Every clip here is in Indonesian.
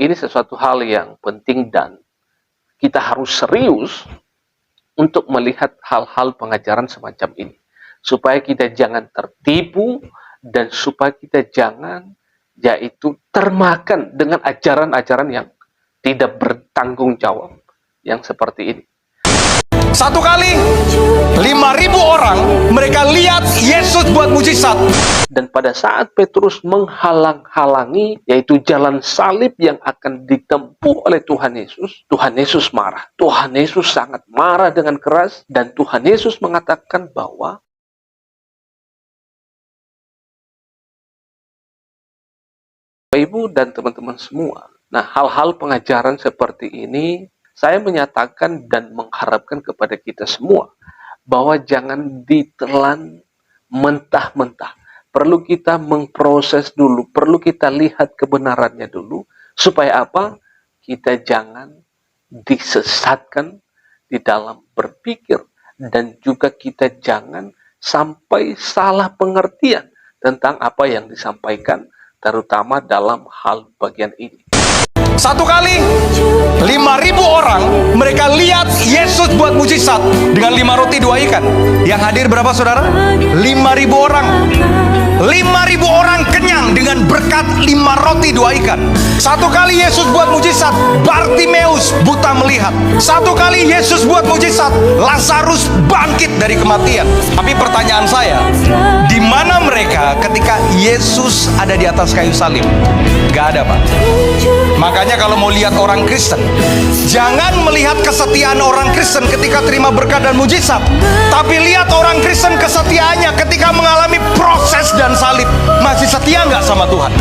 ini sesuatu hal yang penting dan kita harus serius untuk melihat hal-hal pengajaran semacam ini. Supaya kita jangan tertipu dan supaya kita jangan yaitu termakan dengan ajaran-ajaran yang tidak bertanggung jawab yang seperti ini. Satu kali 5.000 orang mereka lihat Yesus buat mujizat. Dan pada saat Petrus menghalang-halangi yaitu jalan salib yang akan ditempuh oleh Tuhan Yesus marah. Tuhan Yesus sangat marah dengan keras dan Tuhan Yesus mengatakan bahwa Ibu dan teman-teman semua. Nah, hal-hal pengajaran seperti ini saya menyatakan dan mengharapkan kepada kita semua bahwa jangan ditelan mentah-mentah. Perlu kita memproses dulu, perlu kita lihat kebenarannya dulu, supaya apa? Kita jangan disesatkan di dalam berpikir, dan juga kita jangan sampai salah pengertian tentang apa yang disampaikan, terutama dalam hal bagian ini. Satu kali 5.000 orang mereka lihat Yesus buat mujizat dengan 5 roti 2 ikan. Yang hadir berapa saudara? 5.000 orang. 5.000 orang kenyang dengan berkat 5 roti 2 ikan. Satu kali Yesus buat mujizat, Bartimeus buta melihat. Satu kali Yesus buat mujizat, Lazarus bangkit dari kematian. Tapi pertanyaan saya, di mana mereka ketika Yesus ada di atas kayu salib? Gak ada, Pak. Makanya kalau mau lihat orang Kristen, jangan melihat kesetiaan orang Kristen ketika terima berkat dan mujizat, tapi lihat orang Kristen kesetiaannya ketika mengalami proses dan salib. Masih setia nggak sama Tuhan?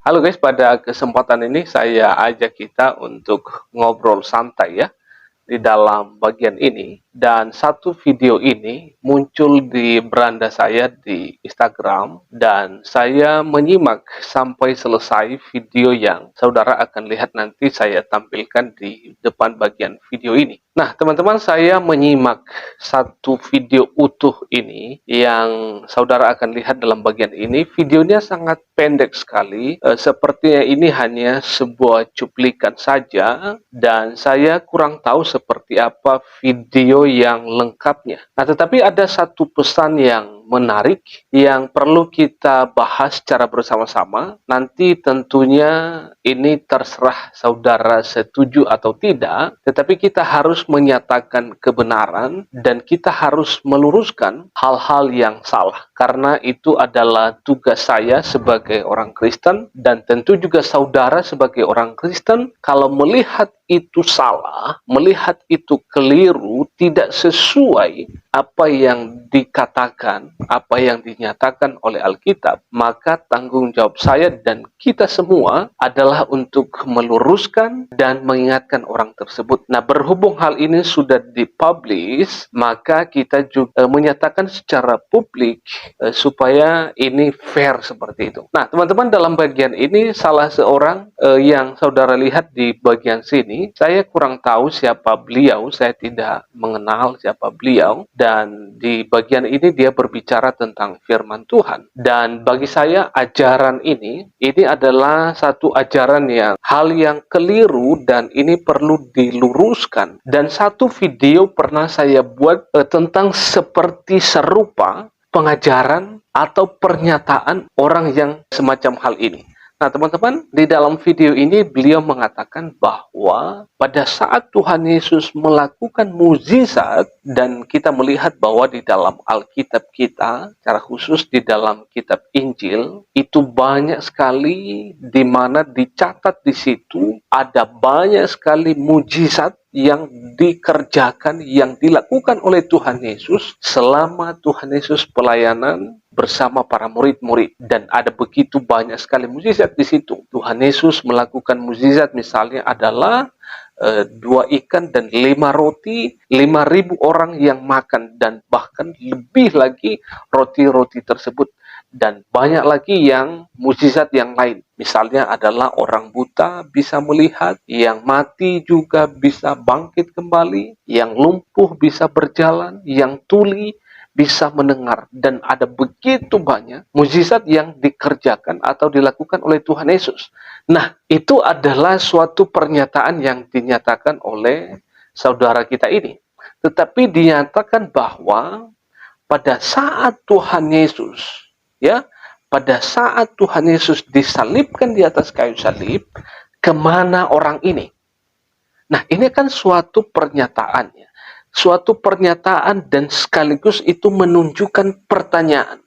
Halo guys, pada kesempatan ini saya ajak kita untuk ngobrol santai ya di dalam bagian ini. Dan satu video ini muncul di beranda saya di Instagram dan saya menyimak sampai selesai video yang saudara akan lihat nanti saya tampilkan di depan bagian video ini. Nah teman-teman, saya menyimak satu video utuh ini yang saudara akan lihat dalam bagian ini. Videonya sangat pendek sekali, sepertinya ini hanya sebuah cuplikan saja dan saya kurang tahu seperti apa video yang lengkapnya. Nah, tetapi ada satu pesan yang menarik yang perlu kita bahas secara bersama-sama. Nanti tentunya ini terserah saudara setuju atau tidak, tetapi kita harus menyatakan kebenaran dan kita harus meluruskan hal-hal yang salah. Karena itu adalah tugas saya sebagai orang Kristen dan tentu juga saudara sebagai orang Kristen. Kalau melihat itu salah, melihat itu keliru, tidak sesuai apa yang dikatakan, apa yang dinyatakan oleh Alkitab, maka tanggung jawab saya dan kita semua adalah untuk meluruskan dan mengingatkan orang tersebut. Nah, berhubung hal ini sudah dipublish, maka kita juga menyatakan secara publik supaya ini fair seperti itu. Nah, teman-teman, dalam bagian ini salah seorang yang saudara lihat di bagian sini, saya kurang tahu siapa beliau, saya tidak mengenal siapa beliau, dan di bagian ini dia berbicara tentang firman Tuhan. Dan bagi saya ajaran ini adalah satu ajaran yang hal yang keliru dan ini perlu diluruskan. Dan satu video pernah saya buat tentang seperti serupa pengajaran atau pernyataan orang yang semacam hal ini. Nah teman-teman, di dalam video ini beliau mengatakan bahwa pada saat Tuhan Yesus melakukan mukjizat dan kita melihat bahwa di dalam Alkitab kita, secara khusus di dalam kitab Injil, itu banyak sekali di mana dicatat di situ ada banyak sekali mukjizat yang dikerjakan, yang dilakukan oleh Tuhan Yesus selama Tuhan Yesus pelayanan bersama para murid-murid. Dan ada begitu banyak sekali mukjizat di situ. Tuhan Yesus melakukan mukjizat misalnya adalah 2 ikan dan 5 roti, 5.000 orang yang makan, dan bahkan lebih lagi roti-roti tersebut. Dan banyak lagi yang mukjizat yang lain. Misalnya adalah orang buta bisa melihat, yang mati juga bisa bangkit kembali, yang lumpuh bisa berjalan, yang tuli bisa mendengar, dan ada begitu banyak mukjizat yang dikerjakan atau dilakukan oleh Tuhan Yesus. Nah, itu adalah suatu pernyataan yang dinyatakan oleh saudara kita ini. Tetapi dinyatakan bahwa pada saat Tuhan Yesus, ya, pada saat Tuhan Yesus disalibkan di atas kayu salib, kemana orang ini? Nah, ini kan suatu pernyataannya. Suatu pernyataan dan sekaligus itu menunjukkan pertanyaan.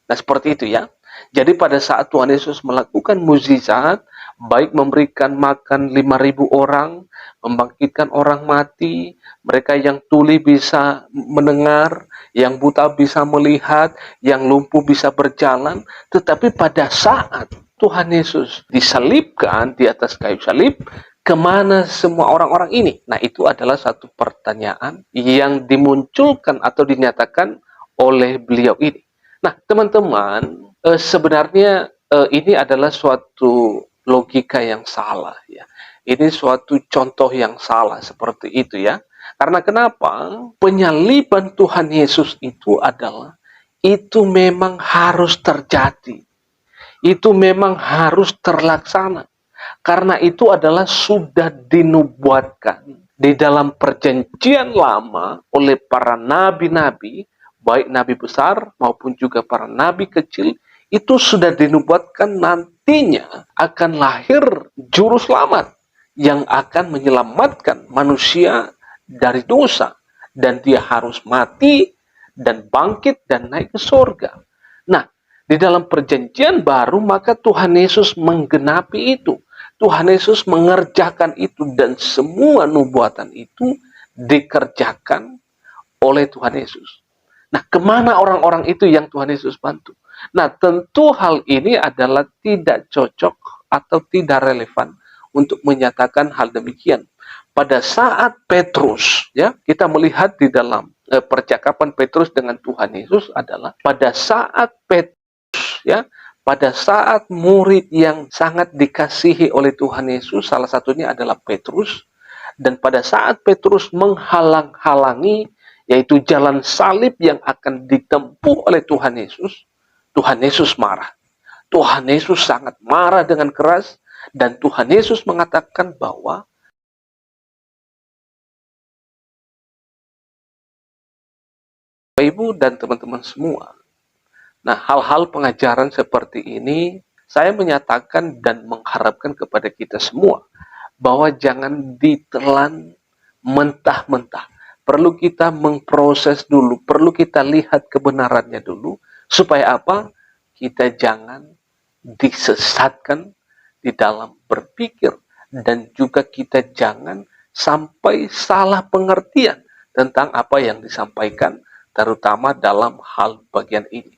Nah, seperti itu ya. Jadi pada saat Tuhan Yesus melakukan mukjizat, baik memberikan makan 5.000 orang, membangkitkan orang mati, mereka yang tuli bisa mendengar, yang buta bisa melihat, yang lumpuh bisa berjalan, tetapi pada saat Tuhan Yesus disalibkan di atas kayu salib, kemana semua orang-orang ini? Nah, itu adalah satu pertanyaan yang dimunculkan atau dinyatakan oleh beliau ini. Nah, teman-teman, sebenarnya ini adalah suatu logika yang salah ya. Ini suatu contoh yang salah seperti itu ya. Karena kenapa? Penyaliban Tuhan Yesus itu adalah itu memang harus terjadi. Itu memang harus terlaksana. Karena itu adalah sudah dinubuatkan di dalam perjanjian lama oleh para nabi-nabi, baik nabi besar maupun juga para nabi kecil, itu sudah dinubuatkan nantinya akan lahir juru selamat yang akan menyelamatkan manusia dari dosa, dan dia harus mati dan bangkit dan naik ke surga. Nah, di dalam perjanjian baru maka Tuhan Yesus menggenapi itu. Tuhan Yesus mengerjakan itu, dan semua nubuatan itu dikerjakan oleh Tuhan Yesus. Nah, kemana orang-orang itu yang Tuhan Yesus bantu? Nah, tentu hal ini adalah tidak cocok atau tidak relevan untuk menyatakan hal demikian. Pada saat Petrus, ya, kita melihat di dalam percakapan Petrus dengan Tuhan Yesus adalah pada saat Petrus, ya, pada saat murid yang sangat dikasihi oleh Tuhan Yesus, salah satunya adalah Petrus, dan pada saat Petrus menghalang-halangi yaitu jalan salib yang akan ditempuh oleh Tuhan Yesus marah. Tuhan Yesus sangat marah dengan keras, dan Tuhan Yesus mengatakan bahwa Ibu dan teman-teman semua. Nah, hal-hal pengajaran seperti ini saya menyatakan dan mengharapkan kepada kita semua bahwa jangan ditelan mentah-mentah. Perlu kita memproses dulu, perlu kita lihat kebenarannya dulu, supaya apa? Kita jangan disesatkan di dalam berpikir, dan juga kita jangan sampai salah pengertian tentang apa yang disampaikan, terutama dalam hal bagian ini.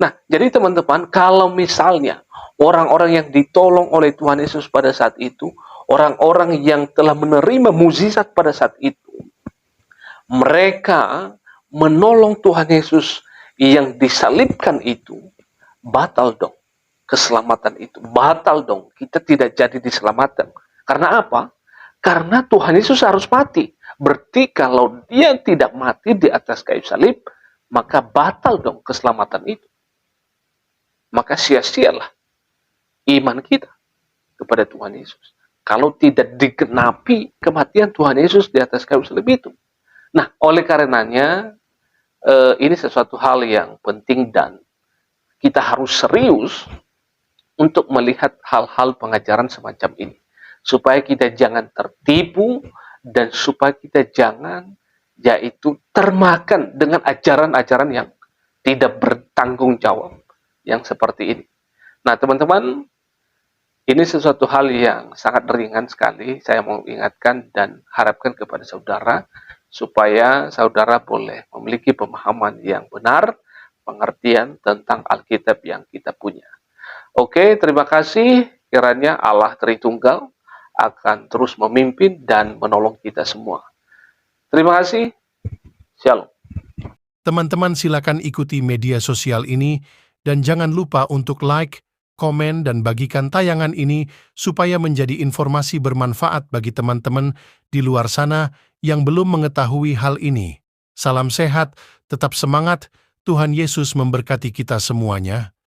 Nah, jadi teman-teman, kalau misalnya orang-orang yang ditolong oleh Tuhan Yesus pada saat itu, orang-orang yang telah menerima mukjizat pada saat itu, mereka menolong Tuhan Yesus yang disalibkan itu, batal dong keselamatan itu. Batal dong, kita tidak jadi diselamatkan. Karena apa? Karena Tuhan Yesus harus mati. Berarti kalau dia tidak mati di atas kayu salib, maka batal dong keselamatan itu. Maka sia-sialah iman kita kepada Tuhan Yesus kalau tidak digenapi kematian Tuhan Yesus di atas kayu salib itu. Nah, oleh karenanya ini sesuatu hal yang penting, dan kita harus serius untuk melihat hal-hal pengajaran semacam ini, supaya kita jangan tertipu, dan supaya kita jangan yaitu termakan dengan ajaran-ajaran yang tidak bertanggung jawab yang seperti ini. Nah, teman-teman, ini sesuatu hal yang sangat ringan sekali. Saya mau ingatkan dan harapkan kepada saudara, supaya saudara boleh memiliki pemahaman yang benar, pengertian tentang Alkitab yang kita punya. Oke, terima kasih. Kiranya Allah Tritunggal akan terus memimpin dan menolong kita semua. Terima kasih. Shalom. Teman-teman silakan ikuti media sosial ini, dan jangan lupa untuk like, komen, dan bagikan tayangan ini supaya menjadi informasi bermanfaat bagi teman-teman di luar sana yang belum mengetahui hal ini. Salam sehat, tetap semangat, Tuhan Yesus memberkati kita semuanya.